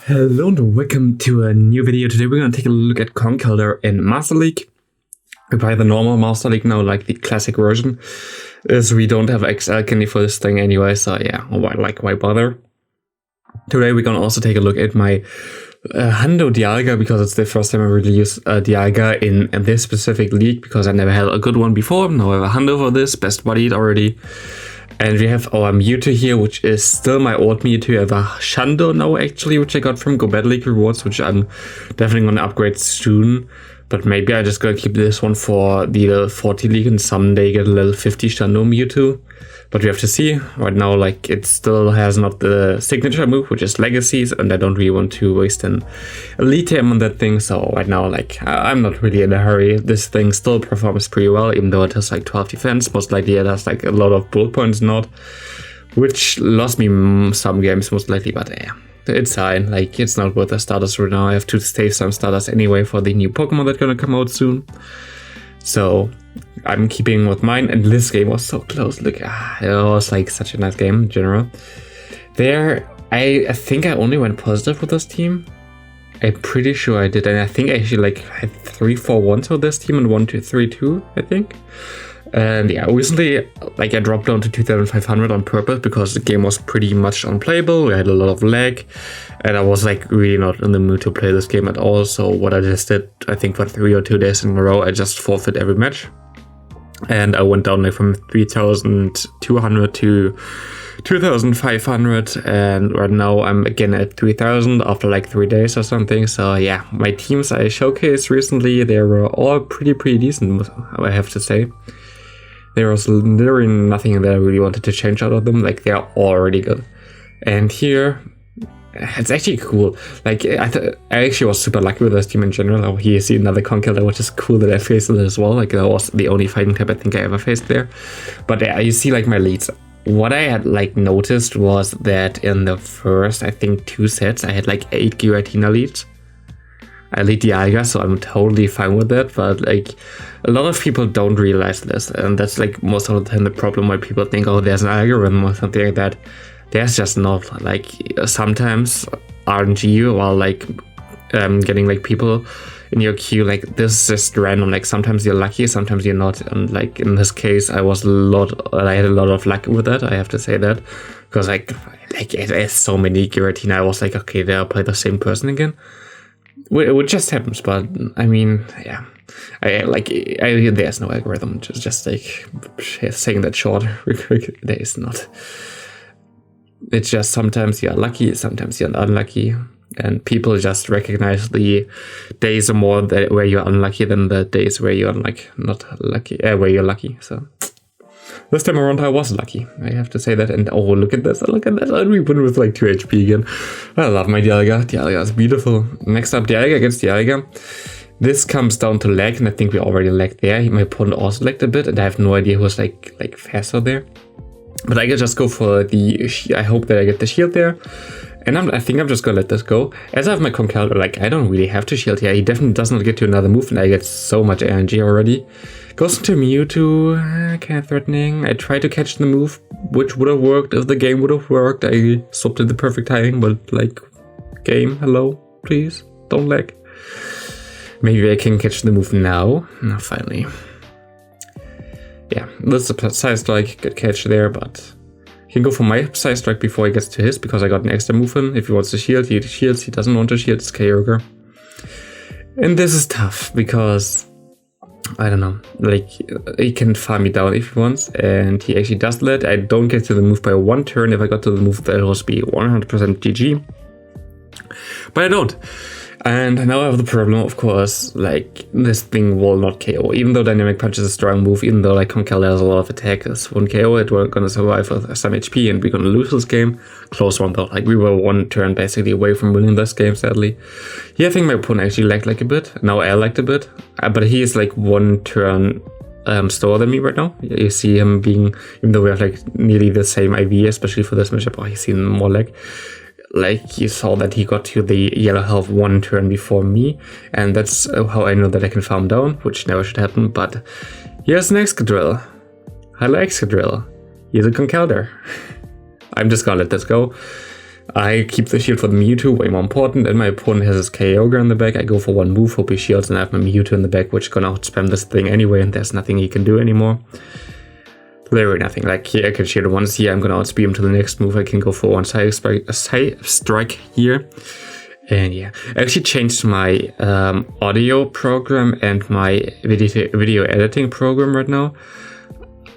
Hello and welcome to a new video. Today we're going to take a look at Conkeldurr in Master League. We buy the normal Master League now, like the classic version, as we don't have XL candy for this thing anyway, so yeah, why bother? Today we're going to also take a look at my Hundo Dialga, because it's the first time I really use Dialga in this specific league, because I never had a good one before. Now I have a Hundo for this, best buddied already. And we have our Mewtwo here, which is still my old Mewtwo. I have a Shando now, actually, which I got from Go Battle League rewards, which I'm definitely going to upgrade soon. But maybe I just going to keep this one for the little 40 League and someday get a little 50 Shando Mewtwo. But we have to see. Right now, like, it still has not the signature move, which is Legacies, and I don't really want to waste an Elite Item on that thing. So right now, like, I'm not really in a hurry. This thing still performs pretty well, even though it has like 12 defense. Most likely it has like a lot of bullet points not, which lost me some games most likely, but yeah. It's fine, like, it's not worth the starters right now. I have to save some starters anyway for the new Pokemon that's gonna come out soon. So I'm keeping with mine, and this game was so close. Look, it was like such a nice game in general. There, I think I only went positive with this team. I'm pretty sure I did, and I think I actually like had 3-4-1s with this team and 1-2-3-2, I think. And yeah, recently, like, I dropped down to 2500 on purpose because the game was pretty much unplayable. We had a lot of lag, and I was like really not in the mood to play this game at all. So what I just did, I think for 3 or 2 days in a row, I just forfeit every match. And I went down like from 3200 to 2500, and right now I'm again at 3000 after like 3 days or something. So yeah, my teams I showcased recently, they were all pretty decent, I have to say. There was literally nothing that I really wanted to change out of them. Like, they are already good. And here, it's actually cool. Like, I actually was super lucky with this team in general. Oh, here you see another Conkeldurr, which is cool that I faced it as well. Like, that was the only fighting type I think I ever faced there. But yeah, you see like my leads. What I had like noticed was that in the first, I think 2 sets, I had like 8 Giratina leads. I lead Dialga, so I'm totally fine with that, but like a lot of people don't realize this, and that's like most of the time the problem why people think, oh, there's an algorithm or something like that. There's just not. Like, sometimes RNG, while like getting like people in your queue, like, this is just random. Like, sometimes you're lucky, sometimes you're not, and like in this case I had a lot of luck with that, I have to say that, because like it has so many Giratina. I was like, okay, there I'll play the same person again. It just happens, but I mean, yeah, there's no algorithm. Just like saying that short, there is not. It's just sometimes you're lucky, sometimes you're unlucky, and people just recognize the days more where you're unlucky than the days where you're like not lucky, where you're lucky. So this time around I was lucky, I have to say that. And oh, look at this, and we win with like 2 HP again. I love my Dialga. Dialga is beautiful. Next up, Dialga against Dialga. This comes down to lag, and I think we already lagged there. My opponent also lagged a bit, and I have no idea who's like faster there. But I can just go for the, I hope that I get the shield there. And I think I'm just gonna let this go. As I have my Conkeldurr, like, I don't really have to shield here. He definitely does not get to another move, and I get so much energy already. Goes into Mewtwo, kind of threatening. I try to catch the move, which would have worked if the game would have worked. I swapped at the perfect timing, but like, game, hello, please, don't lag. Maybe I can catch the move now. No, finally. Yeah, this is a side strike, good catch there, but he can go for my side strike before he gets to his, because I got an extra move in. If he wants to shield, he shields. He doesn't want to shield, it's Kyogre. And this is tough, because I don't know, like, he can farm me down if he wants, and he actually does that. I don't get to the move by 1 turn. If I got to the move, that would be 100% GG. But I don't. And now I have the problem, of course, like, this thing will not KO. Even though Dynamic Punch is a strong move, even though like Conkeldurr has a lot of attack, this won't KO it. We're gonna survive with some HP, and we're gonna lose this game. Close one though, like, we were 1 turn basically away from winning this game, sadly. Yeah, I think my opponent actually lagged like a bit. Now I lagged a bit, but he is like 1 turn slower than me right now. You see him being, even though we have like nearly the same IV, especially for this matchup, oh, he's seen more lag. Like, you saw that he got to the yellow health 1 turn before me, and that's how I know that I can farm down, which never should happen. But here's an Excadrill. Hello, Excadrill. Here's a Conkeldurr. I'm just gonna let this go. I keep the shield for the Mewtwo, way more important, and my opponent has his Kyogre in the back. I go for one move, hope he shields, and I have my Mewtwo in the back, which gonna outspam this thing anyway, and there's nothing he can do anymore. Literally nothing. Like here I can shield once, here I'm gonna outspeed him to the next move. I can go for one side strike here. And yeah, I actually changed my audio program and my video editing program right now.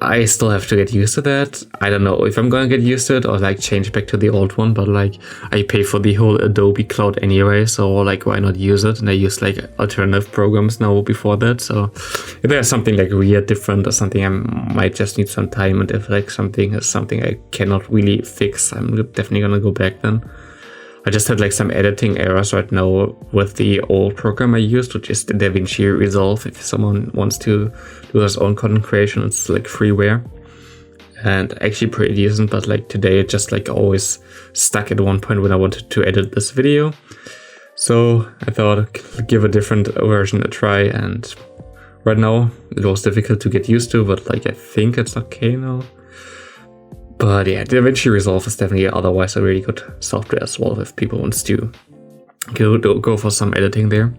I still have to get used to that. I don't know if I'm gonna get used to it or like change back to the old one, but like I pay for the whole Adobe cloud anyway, so like why not use it? And I use like alternative programs now before that, so if there's something like weird different or something, I might just need some time, and if like something is something I cannot really fix, I'm definitely gonna go back then. I just had like some editing errors right now with the old program I used, which is the DaVinci Resolve. If someone wants to do his own content creation, it's like freeware and actually pretty decent. But like today, it just like always stuck at one point when I wanted to edit this video. So I thought I'd give a different version a try. And right now it was difficult to get used to, but like I think it's okay now. But yeah, DaVinci Resolve is definitely otherwise a really good software as well if people wants to go for some editing there.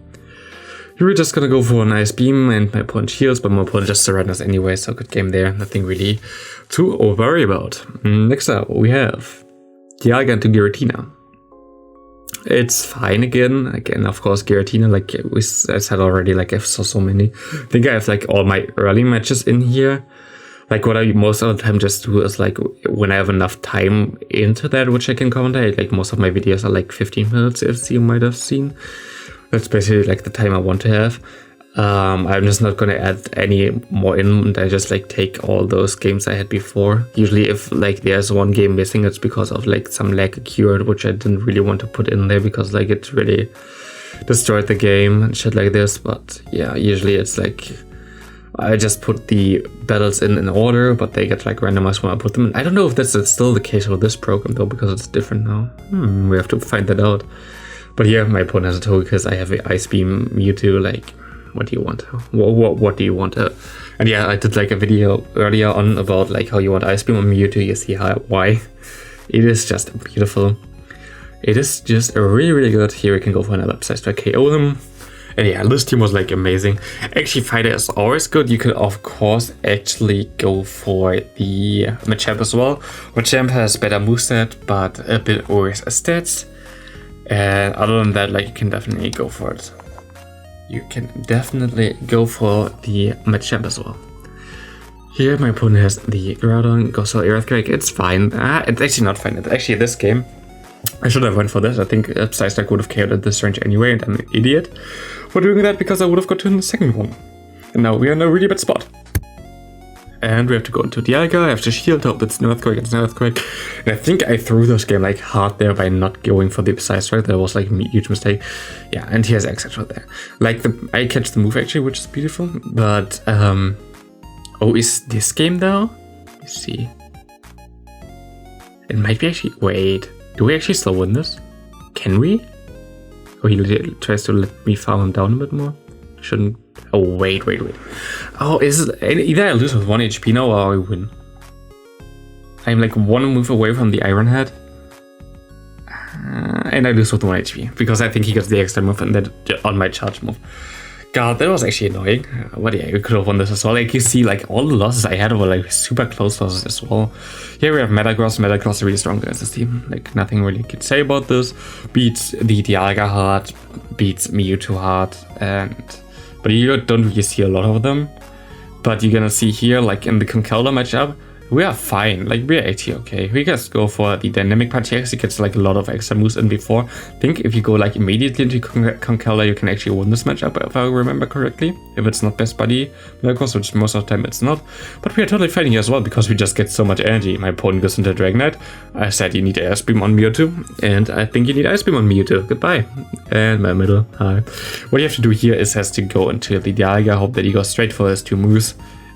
You're just gonna go for an Ice Beam and my opponent shields, but my opponent just surrenders anyway, so good game there. Nothing really to worry about. Next up, we have Dialga into Giratina. It's fine again. Again, of course, Giratina, like I said already, like I saw so many. I think I have like all my early matches in here. Like what I most of the time just do is like when I have enough time into that, which I can commentate, like most of my videos are like 15 minutes, as you might have seen. That's basically like the time I want to have. I'm just not going to add any more in, and I just like take all those games I had before. Usually if like there's one game missing, it's because of like some lag occurred, which I didn't really want to put in there because like it really destroyed the game and shit like this. But yeah, usually it's like I just put the battles in order, but they get like randomized when I put them in. I don't know if that's still the case with this program though, because it's different now. We have to find that out. But here my opponent has a Togekiss, I have an Ice Beam Mewtwo, like what do you want? What do you want? And yeah, I did like a video earlier on about like how you want Ice Beam on Mewtwo. You see why. It is just beautiful. It is just really, really good. Here we can go for another Psy Strike, KO them. And yeah, this team was like amazing. Actually, Fighter is always good. You could of course actually go for the Machamp as well. Machamp has better moveset, but a bit worse stats. And other than that, like you can definitely go for it. You can definitely go for the Machamp as well. Here my opponent has the Groudon, goes for Earthquake. It's fine. It's actually not fine. It's actually this game. I should have went for this. I think Psy Strike would have KO'd at this range anyway, and I'm an idiot for doing that because I would have gotten the second one. And now we are in a really bad spot. And we have to go into Dialga. I have to shield, hope it's an Earthquake, it's an Earthquake. And I think I threw this game like hard there by not going for the Psy Strike. That was like a huge mistake. Yeah, and he has X-Edge right there. Like I catch the move actually, which is beautiful. But oh, is this game though? Let's see. It might be actually. Wait, do we actually still win this? Can we? Oh, he tries to let me farm him down a bit more. Shouldn't. Oh, wait. Oh, is it either I lose with 1 HP now or I win? I'm like one move away from the Iron Head. And I lose with 1 HP because I think he gets the extra move and then on my charge move. God, that was actually annoying. But yeah, we could have won this as well. Like you see, like all the losses I had were like super close losses as well. Here we have Metagross. Metagross is really strong against this team. Like nothing really could say about this. Beats the Dialga hard, beats Mewtwo hard, but you don't really see a lot of them. But you're gonna see here, like in the Conkeldurr matchup, we are fine. Like we are actually okay. We just go for the Dynamic Punch here. He gets like a lot of extra moves in before. I think if you go like immediately into Conkeldurr, you can actually win this matchup if I remember correctly. If it's not best buddy, of course, which most of the time it's not. But we are totally fighting here as well because we just get so much energy. My opponent goes into Dragonite. I said you need Ice Beam on Mewtwo, and I think you need Ice Beam on Mewtwo. Goodbye. And my middle. Hi. What you have to do here is has to go into the Dialga, hope that he goes straight for his 2 moves,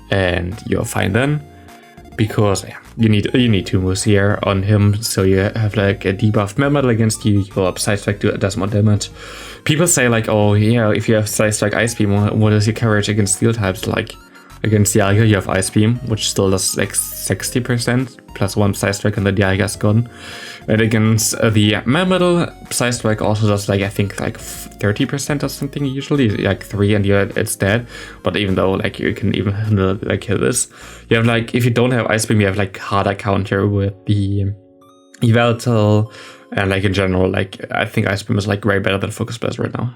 and you're fine then. Because yeah, you need 2 moves here on him, so you have like a debuffed Metal against you. Your Psy Strike does more damage. People say like, oh yeah, if you have Psy Strike Ice Beam, what is your coverage against Steel types? Like against Dialga, you have Ice Beam, which still does like 60% plus 1 Psy Strike, and the Dialga's gone. And against the Metal, Psy Strike also does like, I think like 30% or something usually, like 3 and it's dead. But even though like you can even handle like this, you have like, if you don't have Ice Beam, you have like harder counter with the Yveltal, and like in general, like I think Ice Beam is like way better than Focus Blast right now.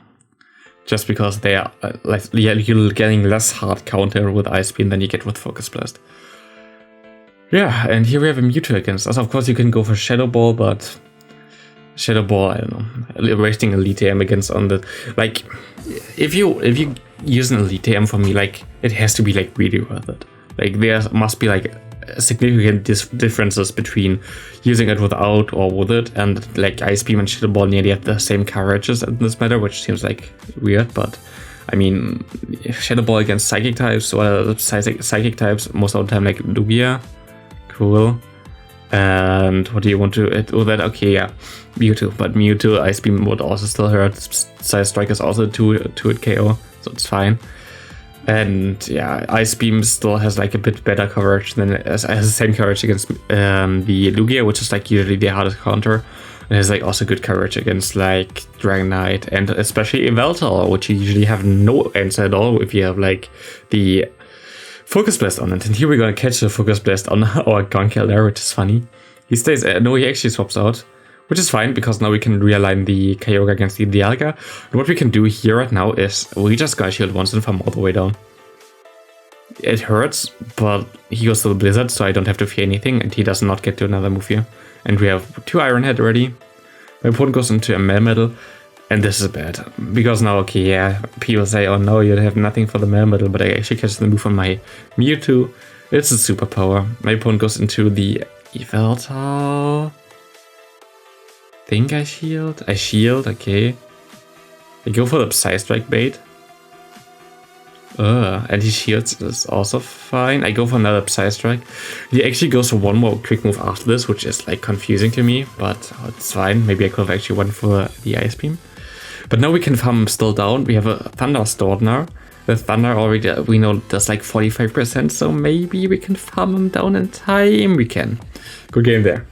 Just because they are like, you're getting less hard counter with Ice Beam than you get with Focus Blast. Yeah, and here we have a Mewtwo against us. Of course, you can go for Shadow Ball, but Shadow Ball, I don't know, wasting Elite TM against on the like. If you use an Elite TM for me, like it has to be like really worth it. Like there must be like significant differences between using it without or with it, and like Ice Beam and Shadow Ball nearly have the same coverages in this matter, which seems like weird, but. I mean, Shadow Ball against Psychic types or Psychic types most of the time, like Lugia. Cool. And what do you want to do with that? Okay, yeah, Mewtwo. But Mewtwo Ice Beam would also still hurt. Psy Strike is also 2-hit KO, so it's fine. And yeah, Ice Beam still has like a bit better coverage than has the same coverage against the Lugia, which is like usually the hardest counter. It has like also good coverage against like Dragonite and especially Yveltal, which you usually have no answer at all if you have like the Focus Blast on it. And here we're gonna catch the Focus Blast on our Conkeldurr, which is funny. He stays, no, he actually swaps out, which is fine because now we can realign the Kyogre against the Dialga. And what we can do here right now is we just gonna shield once and farm all the way down. It hurts, but he goes to the Blizzard, so I don't have to fear anything, and he does not get to another move here. And we have 2 Iron Head already. My opponent goes into a Melmetal, and this is bad. Because now, okay, yeah, people say, oh no, you have nothing for the Melmetal, but I actually catch the move on my Mewtwo. It's a superpower. My opponent goes into the Yveltal. Think I shield? I shield, okay. I go for the Psy Strike bait. And he shields, that's also fine. I go for another Psy Strike. He actually goes for one more quick move after this, which is like confusing to me, but it's fine. Maybe I could have actually went for the Ice Beam. But now we can farm him still down. We have a Thunder stored now. The Thunder already, we know does like 45%, so maybe we can farm him down in time. We can. Good game there.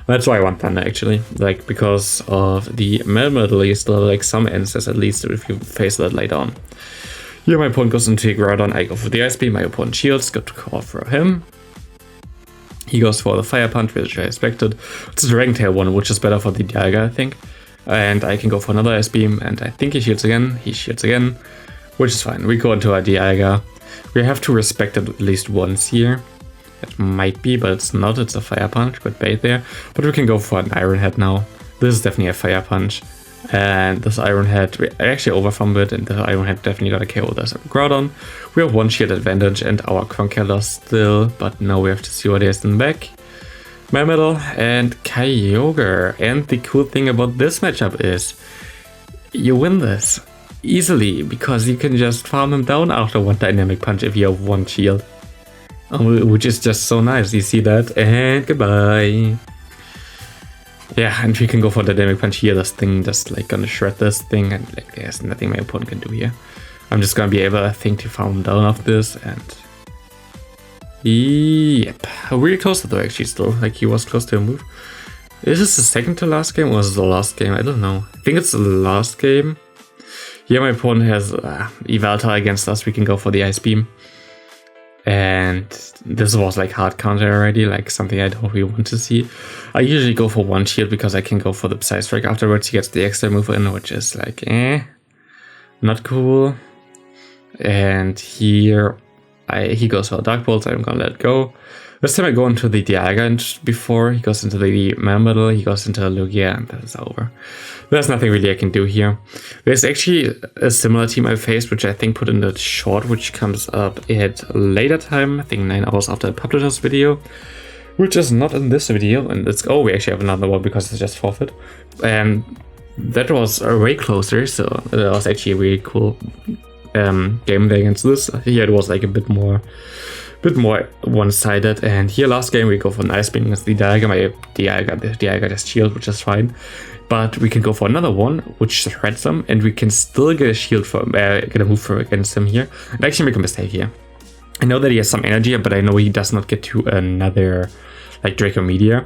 That's why I want Thunder actually, like because of the Melmetal, you still have like some answers at least if you face that later on. Here my opponent goes into Groudon, I go for the Ice Beam, my opponent shields, good call for him. He goes for the Fire Punch, which I expected. It's a Dragon Tail one, which is better for the Dialga, I think. And I can go for another Ice Beam, and I think he shields again, which is fine. We go into our Dialga. We have to respect it at least once here. It might be, but it's not, it's a Fire Punch, good bait there. But we can go for an Iron Head now. This is definitely a Fire Punch. And this Iron Head, I actually overfarmed it, and the Iron Head definitely got a KO this Groudon. We have 1 shield advantage and our Conkeldurr still, but now we have to see what he has in the back. Melmetal and Kyogre. And the cool thing about this matchup is you win this easily because you can just farm him down after 1 Dynamic Punch if you have 1 shield. Which is just so nice, you see that, and goodbye. Yeah, and we can go for the Dynamic Punch here. This thing just like gonna shred this thing, and like there's nothing my opponent can do here. I'm just gonna be able, I think, to farm him down off this, and yep, really close to though actually still. Like he was close to a move. Is this the second to last game or is it the last game? I don't know. I think it's the last game. Here my opponent has Yveltal against us. We can go for the Ice Beam. And this was like hard counter already, like something I don't really want to see. I usually go for 1 shield because I can go for the Psy Strike afterwards. He gets the extra move in, which is like, not cool. And here, he goes for a Dark Bolt, so I'm gonna let it go. This time I go into the Dialga, and before he goes into the Melmetal, he goes into the Lugia, and that's over. There's nothing really I can do here. There's actually a similar team I faced, which I think put in the short, which comes up at a later time, I think 9 hours after I published this video, which is not in this video, and it's, oh, we actually have another one because it's just forfeit. And that was way closer, so that was actually a really cool game there against this. Here it was like a bit more one-sided, and here last game we go for an Ice Beam against the Dialga. My Dialga just shield, which is fine. But we can go for another one, which shreds them, and we can still get a shield from, get a move for against him here. And actually make a mistake here. I know that he has some energy, but I know he does not get to another, like, Draco Meteor.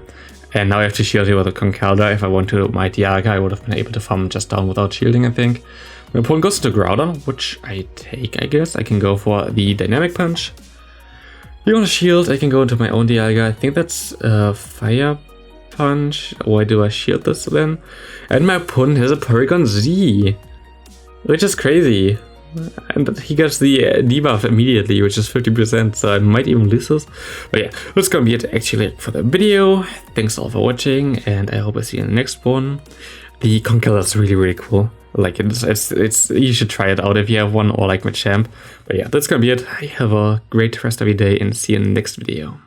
And now I have to shield here with a Conkeldurr. If I want to might Dialga, I would have been able to farm just down without shielding, I think. My opponent goes to Groudon, which I take, I guess. I can go for the Dynamic Punch. You want to shield, I can go into my own Dialga. I think that's Fire Punch. Why do I shield this then? And my opponent has a Porygon Z, which is crazy. And he gets the debuff immediately, which is 50%, so I might even lose this. But yeah, that's gonna be it actually for the video. Thanks all for watching, and I hope I see you in the next one. The Conkeldurr is really cool. Like it's you should try it out if you have one or like Machamp. But yeah, that's gonna be it. Have a great rest of your day and see you in the next video.